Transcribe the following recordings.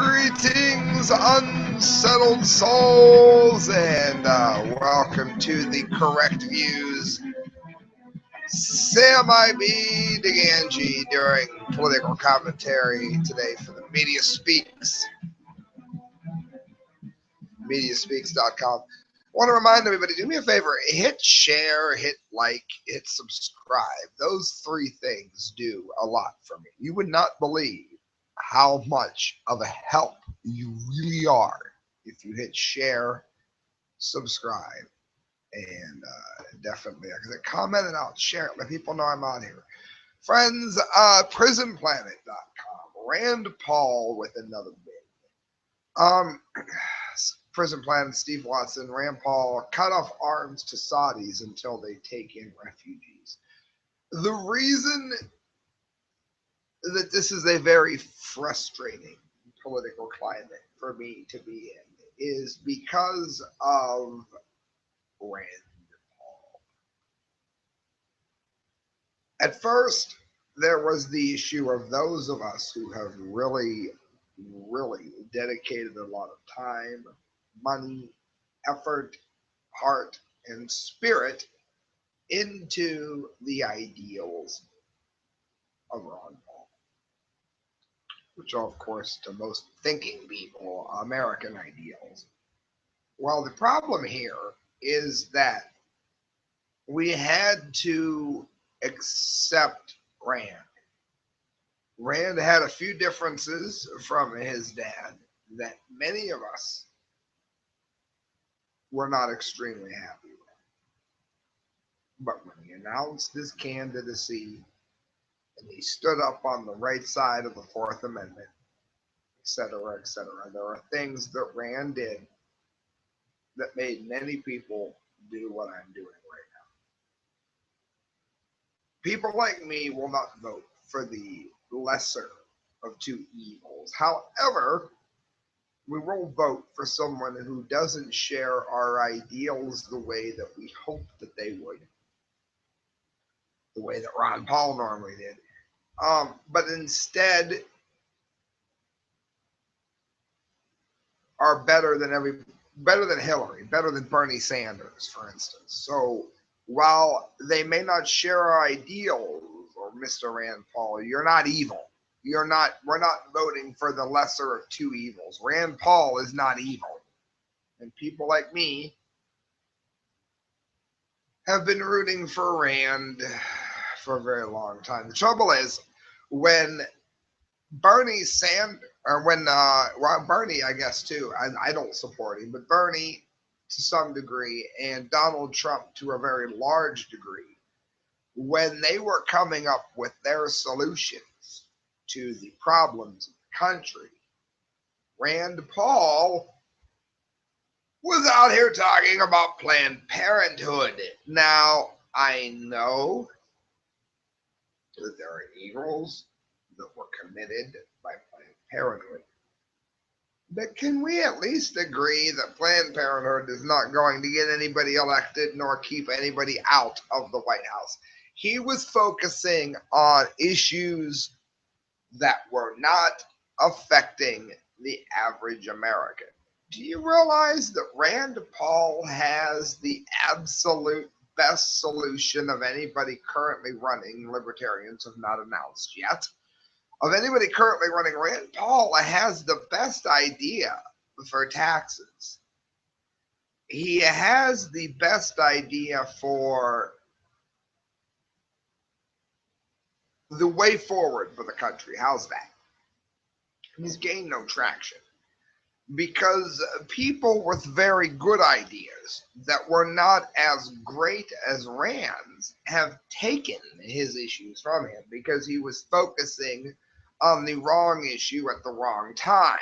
Greetings, unsettled souls, and welcome to the Correct Views. Sam I.B. Gangi during political commentary today for the Media Speaks, mediaspeaks.com. I want to remind everybody, do me a favor, hit share, hit like, hit subscribe. Those three things do a lot for me. You would not believe how much of a help you really are if you hit share, subscribe, and definitely comment it out, share it, let people know I'm on here. Friends, prisonplanet.com, Rand Paul with another bid. Prison Planet, Steve Watson, Rand Paul cut off arms to Saudis until they take in refugees. The reason that this is a very frustrating political climate for me to be in is because of Rand Paul. At first, there was the issue of those of us who have really dedicated a lot of time, money, effort, heart, and spirit into the ideals of Ron Paul, which are, of course, to most thinking people, American ideals. Well, the problem here is that we had to accept Rand. Rand had a few differences from his dad that many of us were not extremely happy with. But when he announced his candidacy and he stood up on the right side of the Fourth Amendment, etc., there are things that Rand did that made many people do what I'm doing right now. People like me will not vote for the lesser of two evils. However, we will vote for someone who doesn't share our ideals the way that we hope that they would, the way that Ron Paul normally did, but instead are better than Hillary, better than Bernie Sanders, for instance. So while they may not share our ideals, or Mr. Rand Paul, you're not evil. We're not voting for the lesser of two evils. Rand Paul is not evil. And people like me have been rooting for Rand for a very long time. The trouble is, when Bernie Sanders, or when Bernie, I guess too, I don't support him, but Bernie to some degree and Donald Trump to a very large degree, when they were coming up with their solutions to the problems of the country, Rand Paul was out here talking about Planned Parenthood. Now, I know that there are evils that were committed by Planned Parenthood. But can we at least agree that Planned Parenthood is not going to get anybody elected nor keep anybody out of the White House? He was focusing on issues that were not affecting the average American. Do you realize that Rand Paul has the absolute best solution of anybody currently running? Libertarians have not announced yet. Of anybody currently running, Rand Paul has the best idea for taxes. He has the best idea for the way forward for the country. How's that? He's gained no traction because people with very good ideas that were not as great as Rand's have taken his issues from him because he was focusing on the wrong issue at the wrong time.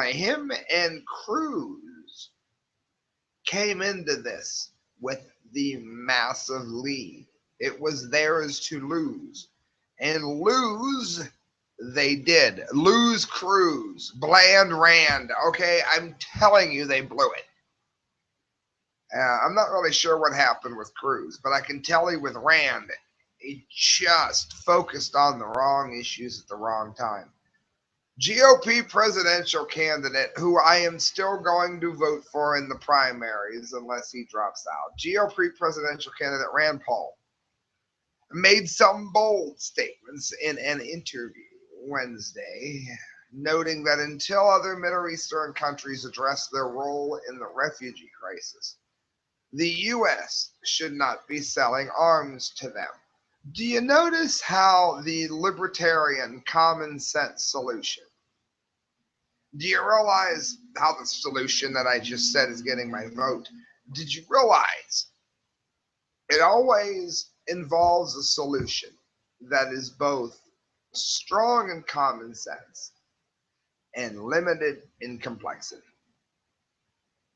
Him and Cruz came into this with the massive lead. It was theirs to lose. And lose they did. Lose Cruz, bland Rand. Okay, I'm telling you, they blew it. I'm not really sure what happened with Cruz, but I can tell you with Rand, he just focused on the wrong issues at the wrong time. GOP presidential candidate who I am still going to vote for in the primaries unless he drops out. GOP presidential candidate Rand Paul made some bold statements in an interview Wednesday, noting that until other Middle Eastern countries address their role in the refugee crisis, the U.S. should not be selling arms to them. Do you notice how the libertarian common sense solution? Do you realize how the solution that I just said is getting my vote? Did you realize it always involves a solution that is both strong in common sense and limited in complexity?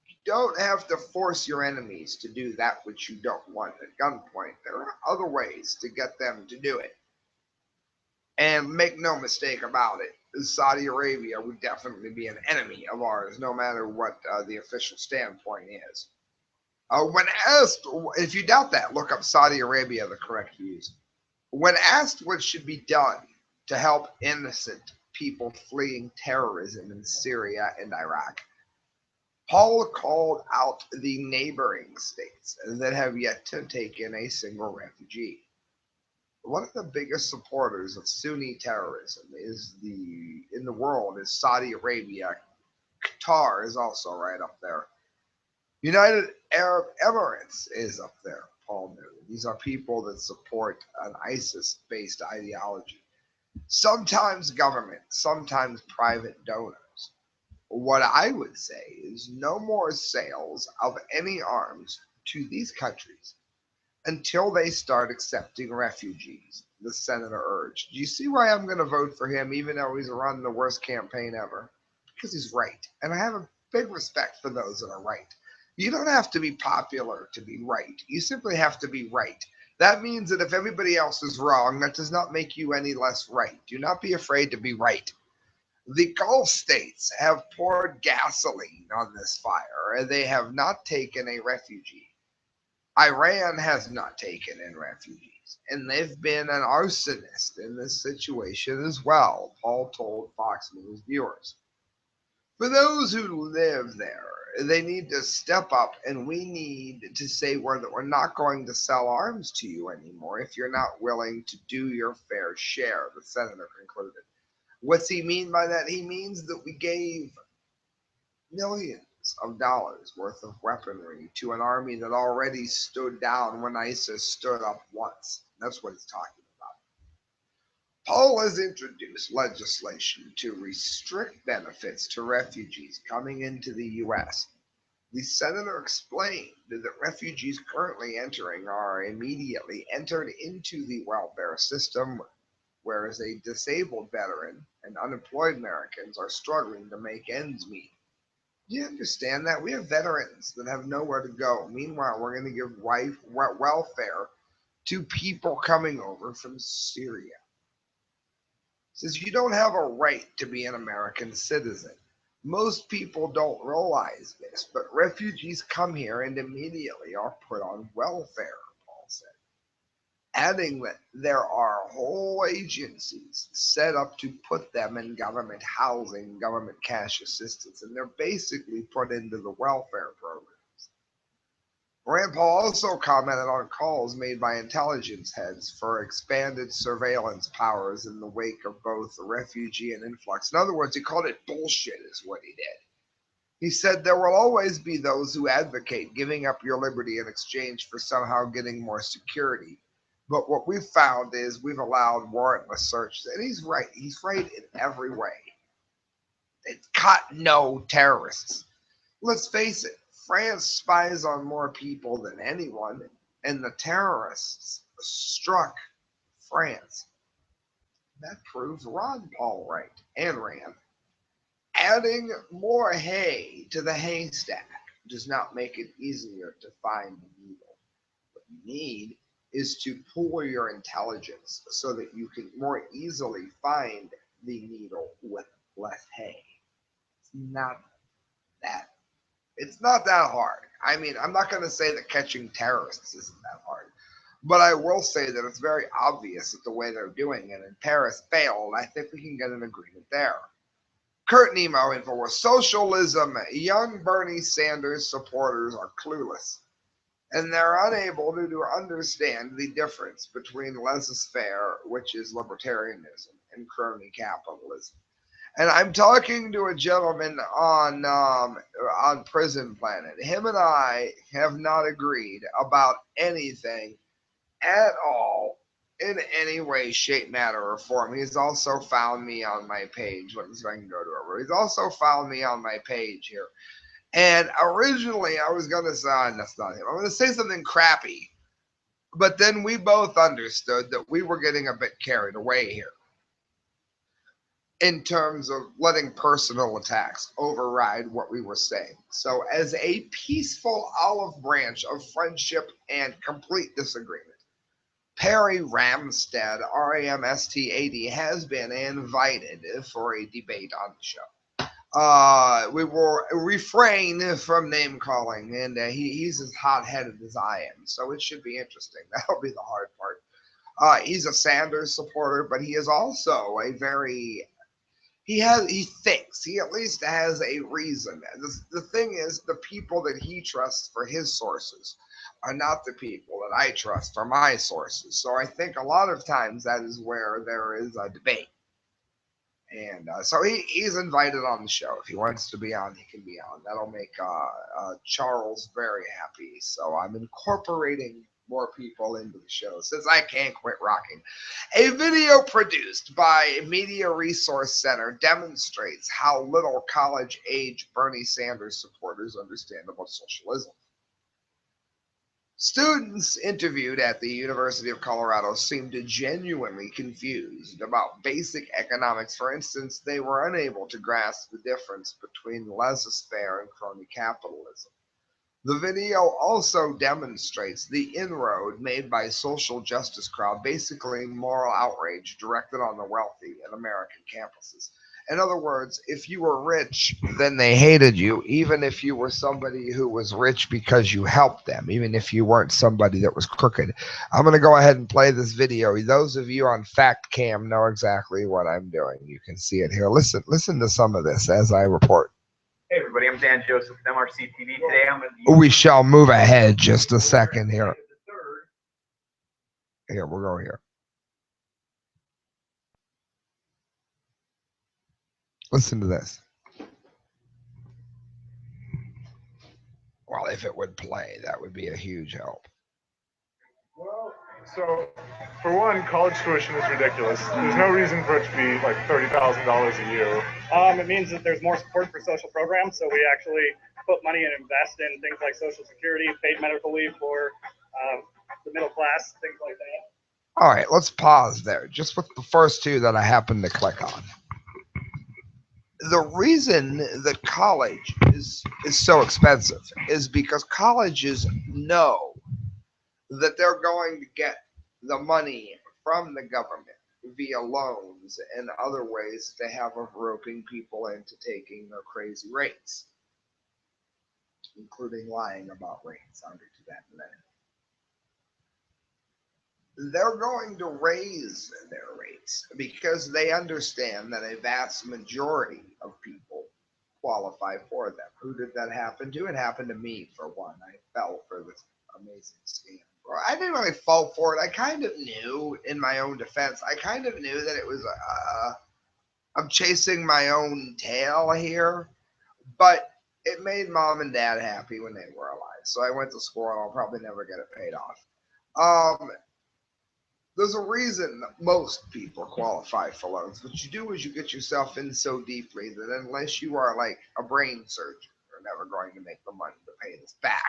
You don't have to force your enemies to do that which you don't want at gunpoint. There are other ways to get them to do it. And make no mistake about it, Saudi Arabia would definitely be an enemy of ours, no matter what the official standpoint is. When asked, if you doubt that, look up Saudi Arabia, the correct views. When asked what should be done to help innocent people fleeing terrorism in Syria and Iraq, Paul called out the neighboring states that have yet to take in a single refugee. One of the biggest supporters of Sunni terrorism in the world is Saudi Arabia. Qatar is also right up there. United Arab Emirates is up there, Paul noted. These are people that support an ISIS based ideology. Sometimes government, sometimes private donors. What I would say is no more sales of any arms to these countries until they start accepting refugees, the senator urged. Do you see why I'm going to vote for him, even though he's run the worst campaign ever? Because he's right. And I have a big respect for those that are right. You don't have to be popular to be right. You simply have to be right. That means that if everybody else is wrong, that does not make you any less right. Do not be afraid to be right. The Gulf states have poured gasoline on this fire, and they have not taken a refugee. Iran has not taken in refugees, and they've been an arsonist in this situation as well, Paul told Fox News viewers. For those who live there, they need to step up, and we need to say that we're not going to sell arms to you anymore if you're not willing to do your fair share, the senator concluded. What's he mean by that? He means that we gave millions of dollars worth of weaponry to an army that already stood down when ISIS stood up once. That's what he's talking about. Paul has introduced legislation to restrict benefits to refugees coming into the U.S. The senator explained that refugees currently entering are immediately entered into the welfare system, whereas a disabled veteran and unemployed Americans are struggling to make ends meet. Do you understand that? We have veterans that have nowhere to go. Meanwhile, we're going to give welfare to people coming over from Syria. Says you don't have a right to be an American citizen. Most people don't realize this, but refugees come here and immediately are put on welfare, Paul said, adding that there are whole agencies set up to put them in government housing, government cash assistance, and they're basically put into the welfare programs. Rand Paul also commented on calls made by intelligence heads for expanded surveillance powers in the wake of both the refugee and influx. In other words, he called it bullshit, is what he did. He said there will always be those who advocate giving up your liberty in exchange for somehow getting more security. But what we've found is we've allowed warrantless searches. And he's right. He's right in every way. It's caught no terrorists. Let's face it, France spies on more people than anyone, and the terrorists struck France. That proves Ron Paul right, and Rand. Adding more hay to the haystack does not make it easier to find the needle. What you need is to pool your intelligence so that you can more easily find the needle with less hay. It's not that it's not that hard. I mean, I'm not going to say that catching terrorists isn't that hard, but I will say that it's very obvious that the way they're doing it, and Paris failed. I think we can get an agreement there. Kurt Nemo, InfoWars. Socialism. Young Bernie Sanders supporters are clueless, and they're unable to understand the difference between laissez-faire, which is libertarianism, and crony capitalism. And I'm talking to a gentleman on Prison Planet. Him and I have not agreed about anything at all in any way, shape, matter, or form. He's also found me on my page. Let me see if I can go to it. He's also found me on my page here. And originally I was gonna say, that's not him. I'm gonna say something crappy. But then we both understood that we were getting a bit carried away here in terms of letting personal attacks override what we were saying. So, as a peaceful olive branch of friendship and complete disagreement, Perry Ramstad, Ramstad, has been invited for a debate on the show. We will refrain from name calling, and he's as hot headed as I am, so it should be interesting. That'll be the hard part. He's a Sanders supporter, but he is also a very he thinks he at least has a reason. The thing is, the people that he trusts for his sources are not the people that I trust for my sources. So I think a lot of times that is where there is a debate. And so he's invited on the show. If he wants to be on, he can be on. That'll make Charles very happy. So I'm incorporating more people into the show since I can't quit rocking. A video produced by Media Resource Center demonstrates how little college-age Bernie Sanders supporters understand about socialism. Students interviewed at the University of Colorado seemed genuinely confused about basic economics. For instance, they were unable to grasp the difference between laissez-faire and crony capitalism. The video also demonstrates the inroad made by social justice crowd, basically moral outrage directed on the wealthy in American campuses. In other words, if you were rich, then they hated you, even if you were somebody who was rich because you helped them, even if you weren't somebody that was crooked. I'm going to go ahead and play this video. Those of you on Fact Cam know exactly what I'm doing. You can see it here. Listen to some of this as I report. Hey everybody, I'm Dan Joseph with MRC TV. Today I'm going to... We shall move ahead just a second here. Here, we'll go here. Listen to this. Well, if it would play, that would be a huge help. Well, so for one, college tuition is ridiculous. There's no reason for it to be like $30,000 a year. It means that there's more support for social programs, so we actually put money and invest in things like Social Security, paid medical leave for the middle class, things like that. All right, let's pause there, just with the first two that I happened to click on. The reason that college is so expensive is because colleges know that they're going to get the money from the government via loans and other ways they have of roping people into taking their crazy rates, including lying about rates. I'll get to that in a minute. They're going to raise their rates because they understand that a vast majority of people qualify for them. Who did that happen to? It happened to me, for one. I fell for this amazing scam. Well, I didn't really fall for it. I kind of knew, in my own defense, I kind of knew that it was I'm chasing my own tail here, but it made mom and dad happy when they were alive. So I went to school and I'll probably never get it paid off. There's a reason that most people qualify for loans. What you do is you get yourself in so deeply that unless you are like a brain surgeon, you're never going to make the money to pay this back.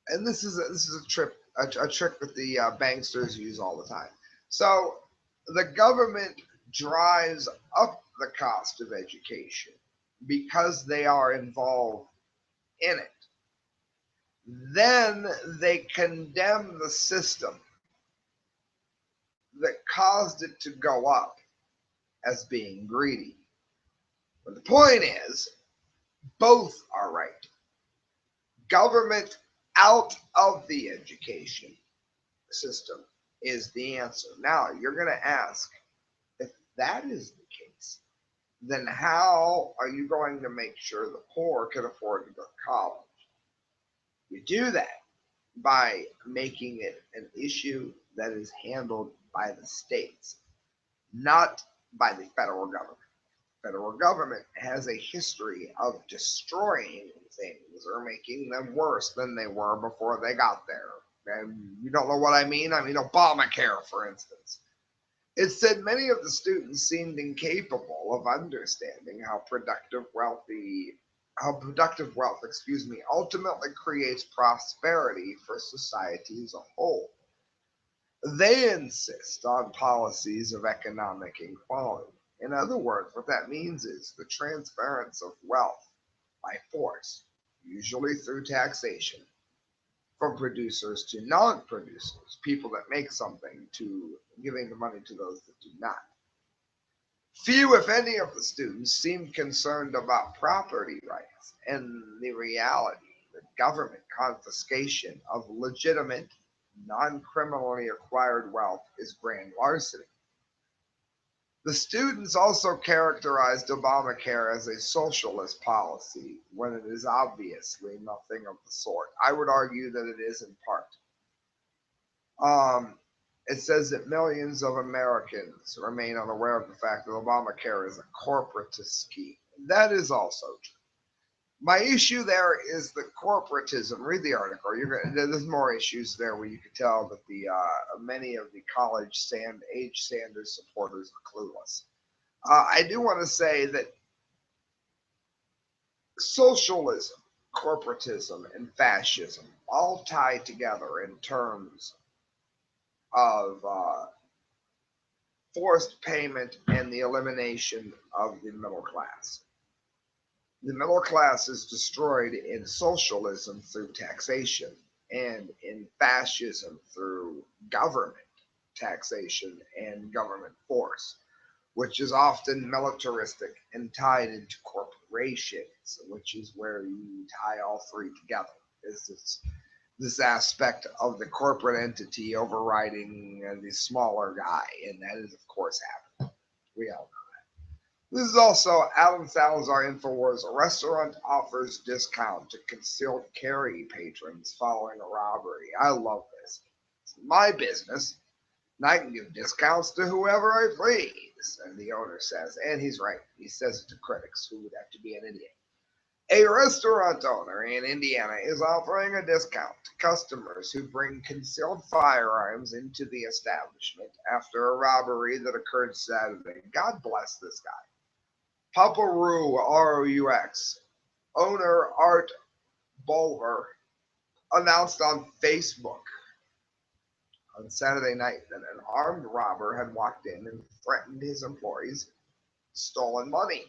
And this is a trick that the banksters use all the time. So the government drives up the cost of education because they are involved in it. Then they condemn the system that caused it to go up as being greedy. But the point is, both are right. Government out of the education system is the answer. Now, you're going to ask, if that is the case, then how are you going to make sure the poor can afford to go to college? You do that by making it an issue that is handled by the states, not by the federal government. Federal government has a history of destroying things or making them worse than they were before they got there. And you don't know what I mean? I mean, Obamacare, for instance. It said many of the students seemed incapable of understanding how productive wealth, ultimately creates prosperity for society as a whole. They insist on policies of economic equality. In other words, what that means is the transference of wealth by force, usually through taxation, from producers to non-producers, people that make something, to giving the money to those that do not. Few, if any, of the students seemed concerned about property rights and the reality that government confiscation of legitimate, non-criminally acquired wealth is grand larceny. The students also characterized Obamacare as a socialist policy when it is obviously nothing of the sort. I would argue that it is in part. It says that millions of Americans remain unaware of the fact that Obamacare is a corporatist scheme. That is also true. My issue there is the corporatism. Read the article. There's more issues there where you can tell that the many of the age Sanders supporters are clueless. I do want to say that socialism, corporatism, and fascism all tie together in terms of forced payment and the elimination of the middle class. The middle class is destroyed in socialism through taxation and in fascism through government taxation and government force, which is often militaristic and tied into corporations, which is where you tie all three together. Is this aspect of the corporate entity overriding the smaller guy, and that is, of course, happening. We all know. This is also Alan Salazar Infowars. A restaurant offers discount to concealed carry patrons following a robbery. I love this. It's my business, and I can give discounts to whoever I please. And the owner says, and he's right. He says it to critics who would have to be an idiot. A restaurant owner in Indiana is offering a discount to customers who bring concealed firearms into the establishment after a robbery that occurred Saturday. God bless this guy. Papa Roo, R-O-U-X, owner Art Bulver, announced on Facebook on Saturday night that an armed robber had walked in and threatened his employees, stolen money.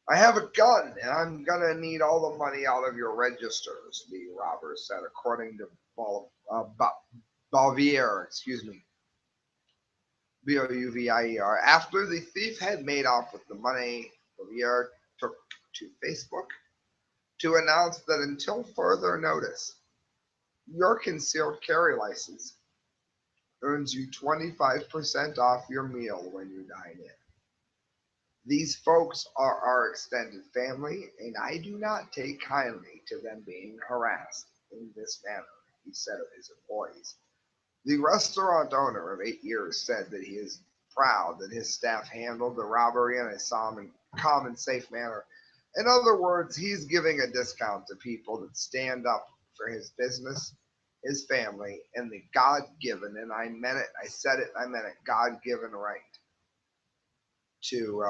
I have a gun and I'm going to need all the money out of your registers, the robber said, according to Bouvier, Bouvier. After the thief had made off with the money, Bouvier took to Facebook to announce that until further notice, your concealed carry license earns you 25% off your meal when you dine in. These folks are our extended family, and I do not take kindly to them being harassed in this manner, he said of his employees. The restaurant owner of 8 years said that he is proud that his staff handled the robbery in a calm and safe manner. In other words, he's giving a discount to people that stand up for his business, his family, and the God-given, and I meant it, I said it, I meant it, God-given right to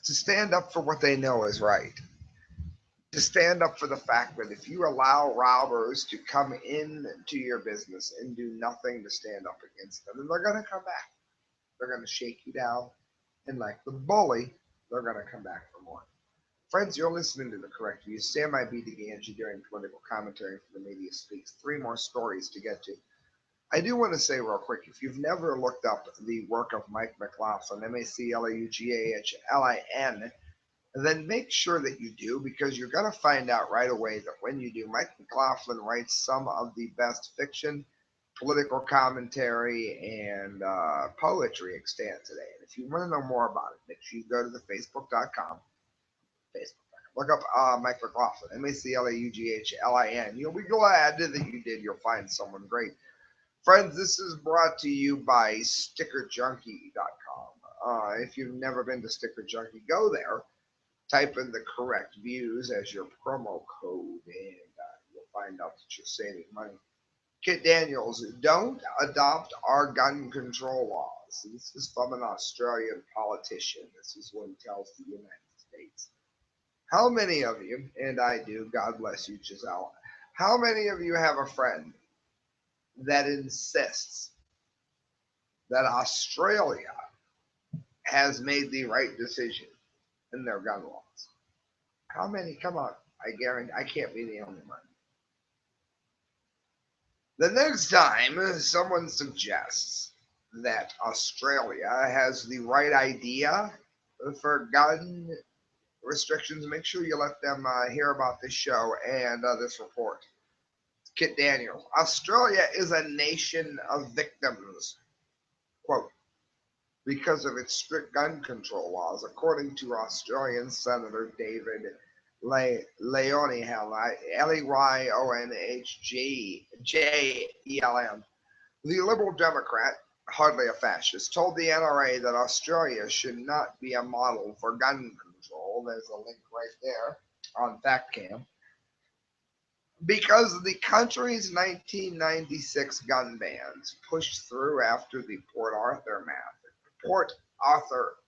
stand up for what they know is right. To stand up for the fact that if you allow robbers to come into your business and do nothing to stand up against them, then they're going to come back. They're going to shake you down, and like the bully, they're going to come back for more. Friends, you're listening to The Correct View. Sam I. B. Gangi during political commentary for the Media Speaks. 3 more stories to get to. I do want to say real quick, if you've never looked up the work of Mike McLaughlin, MacLauglin, then make sure that you do, because you're going to find out right away that when you do, Mike McLaughlin writes some of the best fiction political commentary, and poetry extant today. And if you want to know more about it, make sure you go to the facebook.com. Look up Mike McLaughlin, MacLauglin. You'll be glad that you did. You'll find someone great. Friends, this is brought to you by StickerJunkie.com. If you've never been to Sticker Junkie, go there. Type in the correct views as your promo code, and you'll find out that you're saving money. Kit Daniels, don't adopt our gun control laws. This is from an Australian politician. This is what he tells the United States. How many of you, and I do, God bless you, Giselle, how many of you have a friend that insists that Australia has made the right decision in their gun laws? How many? Come on. I guarantee I can't be the only one. The next time someone suggests that Australia has the right idea for gun restrictions, make sure you let them hear about this show and this report. Kit Daniels, Australia is a nation of victims, quote, because of its strict gun control laws, according to Australian Senator David Leyonhjelm, Leyonhjelm. The Liberal Democrat, hardly a fascist, told the NRA that Australia should not be a model for gun control. There's a link right there on FactCam. Because the country's 1996 gun bans pushed through after the Port Arthur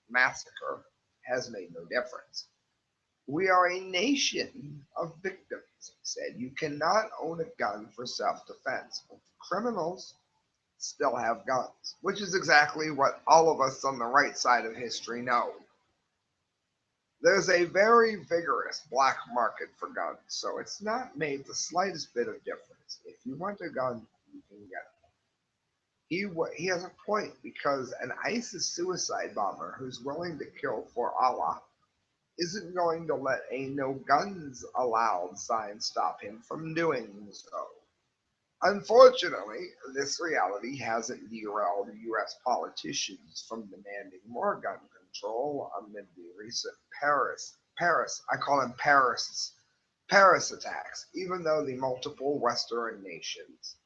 massacre has made no difference. We are a nation of victims, he said. You cannot own a gun for self-defense, but criminals still have guns, which is exactly what all of us on the right side of history know. There's a very vigorous black market for guns, so it's not made the slightest bit of difference. If you want a gun, you can get it. He has a point, because an ISIS suicide bomber who's willing to kill for Allah isn't going to let a no guns allowed sign stop him from doing so. Unfortunately, this reality hasn't derailed U.S. politicians from demanding more gun control amid the recent Paris attacks, even though the multiple Western nations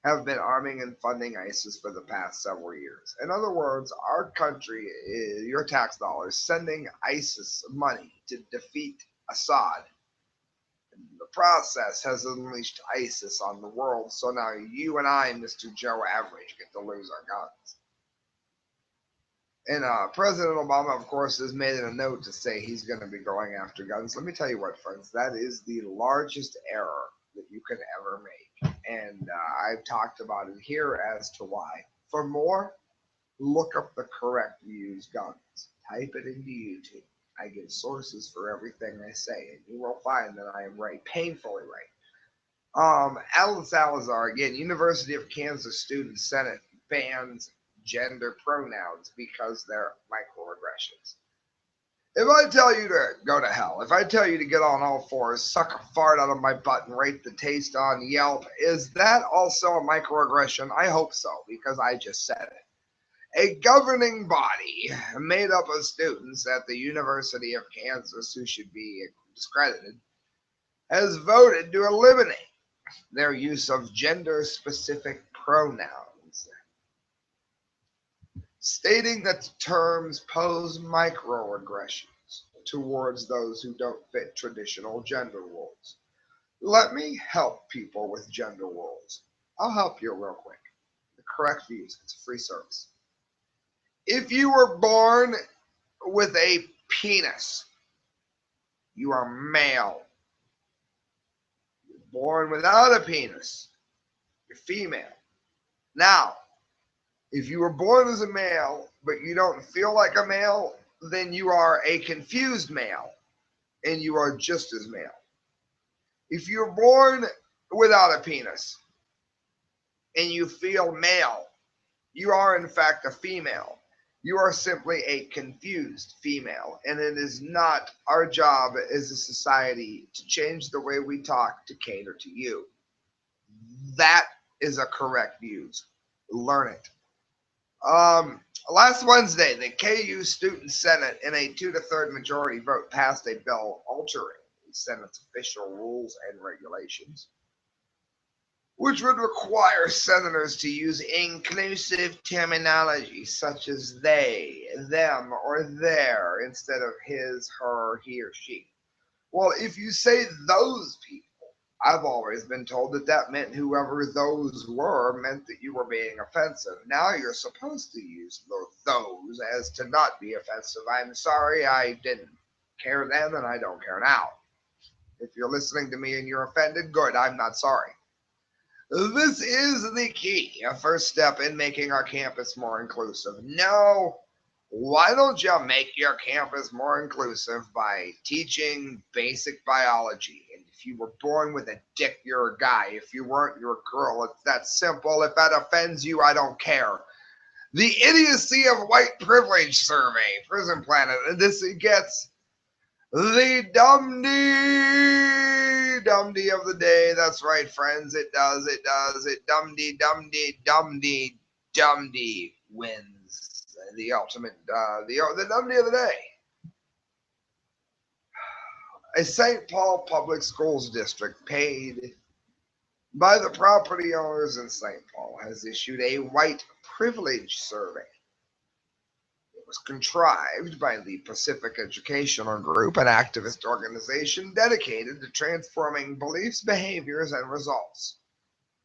have been arming and funding ISIS for the past several years. In other words, our country, your tax dollars, sending ISIS money to defeat Assad. The process has unleashed ISIS on the world, so now you and I, Mr. Joe Average, get to lose our guns. And President Obama, of course, has made it a note to say he's going to be going after guns. Let me tell you what, friends, that is the largest error that you can ever make. And I've talked about it here as to why. For more, look up the correct used guns. Type it into YouTube. I give sources for everything I say, and you will find that I am right, painfully right. Alan Salazar, again, University of Kansas Student Senate bans gender pronouns because they're microaggressions. If I tell you to go to hell, if I tell you to get on all fours, suck a fart out of my butt and rate the taste on Yelp, is that also a microaggression? I hope so, because I just said it. A governing body made up of students at the University of Kansas who should be discredited has voted to eliminate their use of gender-specific pronouns, stating that the terms pose microaggressions towards those who don't fit traditional gender roles. Let me help people with gender roles. I'll help you real quick. The correct views. It's a free service. If you were born with a penis, you are male. You're born without a penis, you're female. Now, if you were born as a male, but you don't feel like a male, then you are a confused male, and you are just as male. If you're born without a penis, and you feel male, you are in fact a female. You are simply a confused female, and it is not our job as a society to change the way we talk to cater to you. That is a correct use. Learn it. Last Wednesday, the KU Student Senate, in a 2-to-3 majority vote, passed a bill altering the Senate's official rules and regulations, which would require senators to use inclusive terminology such as they, them, or their instead of his, her, he, or she. Well, if you say those people, I've always been told that that meant whoever those were meant that you were being offensive. Now you're supposed to use those as to not be offensive. I'm sorry, I didn't care then and I don't care now. If you're listening to me and you're offended, good, I'm not sorry. This is the key, a first step in making our campus more inclusive. No, why don't you make your campus more inclusive by teaching basic biology? And if you were born with a dick, you're a guy. If you weren't, you're a girl. It's that simple. If that offends you, I don't care. The idiocy of white privilege survey, Prison Planet. This gets the dumdy of the day. That's right, friends. It does. It dumdy wins the ultimate, the dumdy of the day. A St. Paul Public Schools district paid by the property owners in St. Paul has issued a white privilege survey. It was contrived by the Pacific Educational Group, an activist organization dedicated to transforming beliefs, behaviors, and results,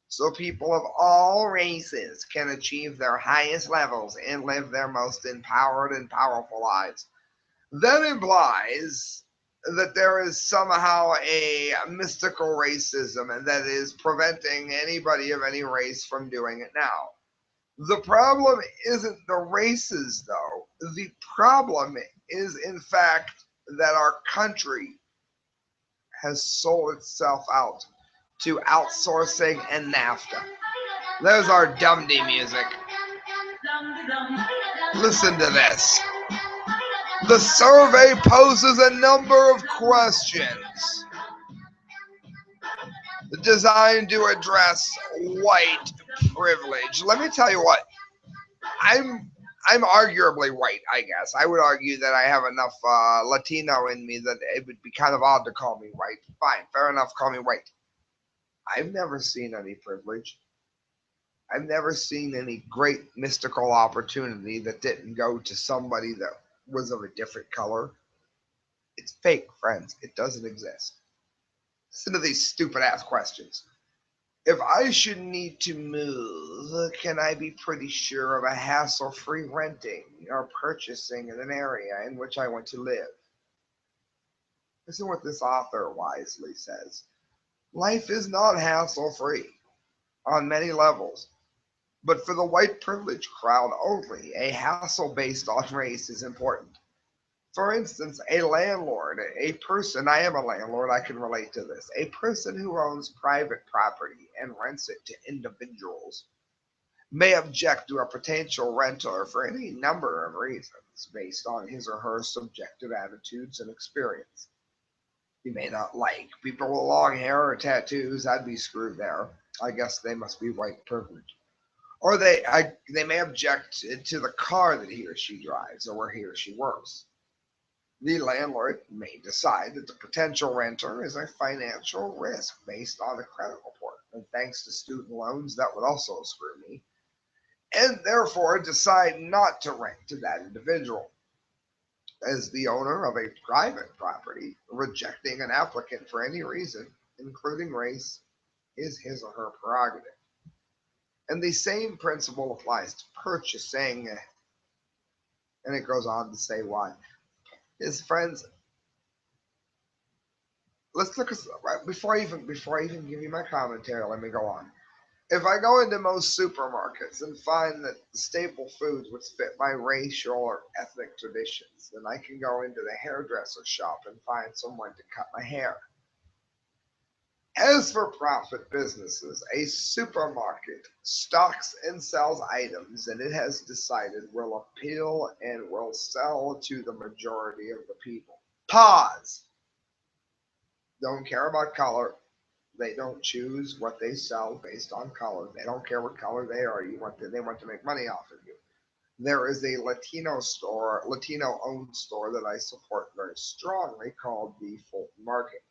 so people of all races can achieve their highest levels and live their most empowered and powerful lives. That implies that there is somehow a mystical racism and that is preventing anybody of any race from doing it now. The problem isn't the races, though. The problem is, in fact, that our country has sold itself out to outsourcing and NAFTA. There's our dumdy music. Listen to this. The survey poses a number of questions designed to address white privilege. Let me tell you what, I'm arguably white, I guess. I would argue that I have enough Latino in me that it would be kind of odd to call me white. Fine, fair enough, call me white. I've never seen any privilege. I've never seen any great mystical opportunity that didn't go to somebody that was of a different color. It's fake, friends. It doesn't exist. Listen to these stupid ass questions. If I should need to move, can I be pretty sure of a hassle-free renting or purchasing in an area in which I want to live? Listen what this author wisely says. Life is not hassle-free on many levels, but for the white privilege crowd only, a hassle based on race is important. For instance, a landlord, a person, I am a landlord, I can relate to this, a person who owns private property and rents it to individuals may object to a potential renter for any number of reasons based on his or her subjective attitudes and experience. He may not like people with long hair or tattoos. I'd be screwed there. I guess they must be white privileged. Or they may object to the car that he or she drives or where he or she works. The landlord may decide that the potential renter is a financial risk based on a credit report. And thanks to student loans, that would also screw me. And therefore decide not to rent to that individual. As the owner of a private property, rejecting an applicant for any reason, including race, is his or her prerogative. And the same principle applies to purchasing. And it goes on to say why. His friends, let's look at before I even give you my commentary, let me go on. If I go into most supermarkets and find that the staple foods which fit my racial or ethnic traditions, then I can go into the hairdresser shop and find someone to cut my hair. As for profit businesses, a supermarket stocks and sells items that it has decided will appeal and will sell to the majority of the people. Pause. Don't care about color. They don't choose what they sell based on color. They don't care what color they are. They want to make money off of you. There is a Latino-owned store that I support very strongly called the Fulton Market.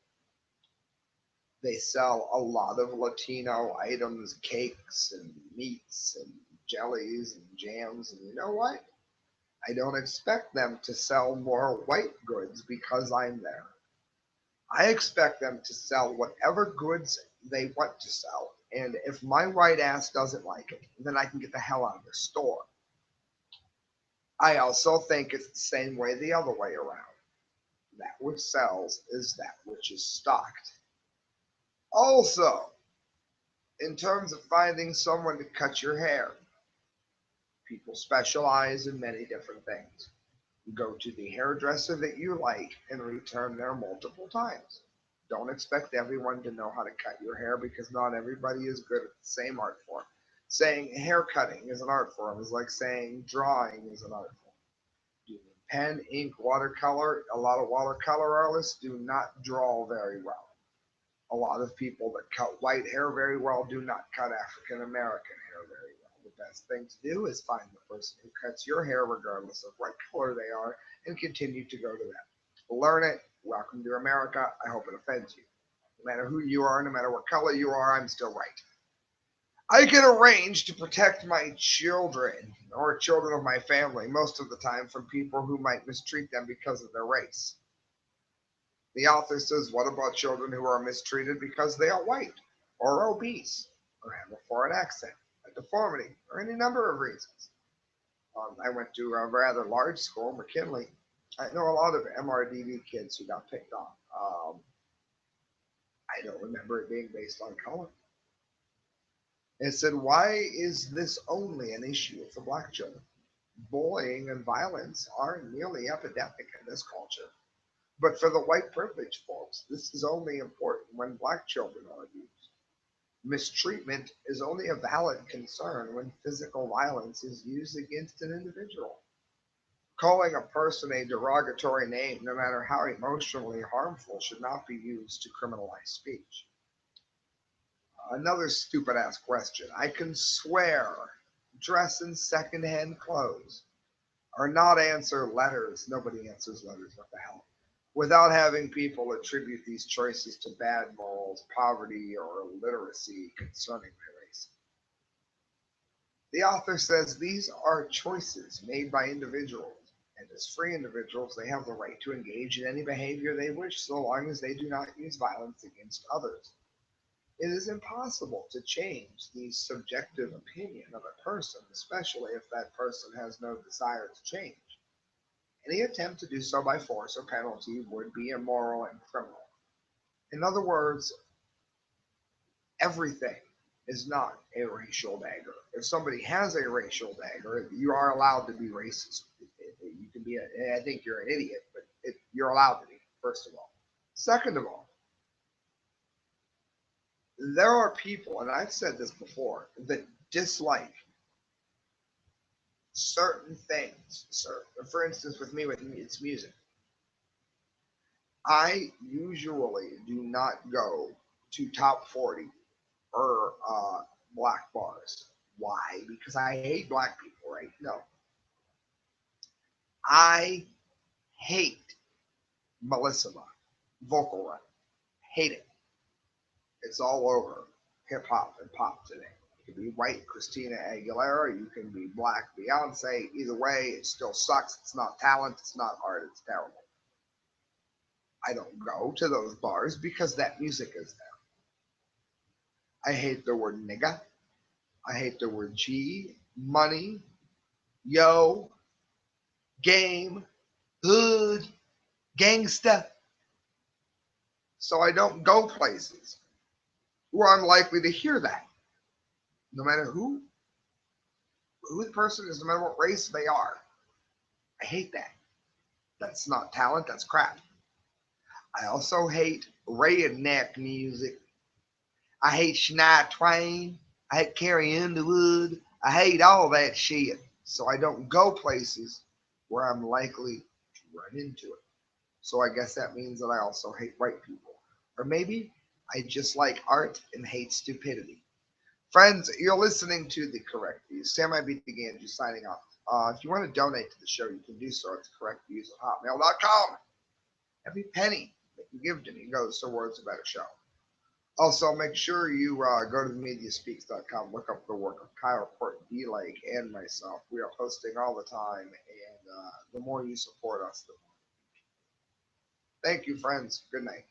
They sell a lot of Latino items, cakes and meats and jellies and jams. And you know what? I don't expect them to sell more white goods because I'm there. I expect them to sell whatever goods they want to sell. And if my white ass doesn't like it, then I can get the hell out of the store. I also think it's the same way the other way around. That which sells is that which is stocked. Also, in terms of finding someone to cut your hair, people specialize in many different things. Go to the hairdresser that you like and return there multiple times. Don't expect everyone to know how to cut your hair because not everybody is good at the same art form. Saying hair cutting is an art form is like saying drawing is an art form. Doing pen, ink, watercolor, a lot of watercolor artists do not draw very well. A lot of people that cut white hair very well do not cut African American hair very well. The best thing to do is find the person who cuts your hair regardless of what color they are and continue to go to them. Learn it. Welcome to America. I hope it offends you. No matter who you are, no matter what color you are, I'm still right. I can arrange to protect my children or children of my family most of the time from people who might mistreat them because of their race. The author says, what about children who are mistreated because they are white or obese or have a foreign accent, a deformity, or any number of reasons? I went to a rather large school, McKinley. I know a lot of MRDV kids who got picked on. I don't remember it being based on color. It said, why is this only an issue for black children? Bullying and violence are nearly epidemic in this culture. But for the white privileged folks, this is only important when black children are abused. Mistreatment is only a valid concern when physical violence is used against an individual. Calling a person a derogatory name, no matter how emotionally harmful, should not be used to criminalize speech. Another stupid ass question. I can swear, dress in secondhand clothes, or not answer letters. Nobody answers letters. What the hell? Without having people attribute these choices to bad morals, poverty, or illiteracy concerning their race. The author says these are choices made by individuals, and as free individuals, they have the right to engage in any behavior they wish so long as they do not use violence against others. It is impossible to change the subjective opinion of a person, especially if that person has no desire to change. Any attempt to do so by force or penalty would be immoral and criminal. In other words, everything is not a racial dagger. If somebody has a racial dagger, you are allowed to be racist. You can be, I think you're an idiot, but you're allowed to be, first of all. Second of all, there are people, and I've said this before, that dislike certain things. For instance, with me, it's music. I usually do not go to top 40 or black bars. Why? Because I hate black people, right? No. I hate Melissa vocal run. Hate it. It's all over hip hop and pop today. You can be white Christina Aguilera, you can be black Beyonce. Either way, it still sucks. It's not talent, it's not art, it's terrible. I don't go to those bars because that music is there. I hate the word nigga. I hate the word G, money, yo, game, hood, gangsta. So I don't go places where I'm likely to hear that. No matter who the person is, no matter what race they are. I hate that. That's not talent, that's crap. I also hate redneck music. I hate Shania Twain. I hate Carrie Underwood. I hate all that shit. So I don't go places where I'm likely to run into it. So I guess that means that I also hate white people. Or maybe I just like art and hate stupidity. Friends, you're listening to The Correct Views. Sam I beat the Gangi signing off. If you want to donate to the show, you can do so at thecorrectviews@hotmail.com. Every penny that you give to me goes towards a better show. Also, make sure you go to themediaspeaks.com, look up the work of Kyle, Court, D. Lake, and myself. We are posting all the time, and the more you support us, the more. Thank you, friends. Good night.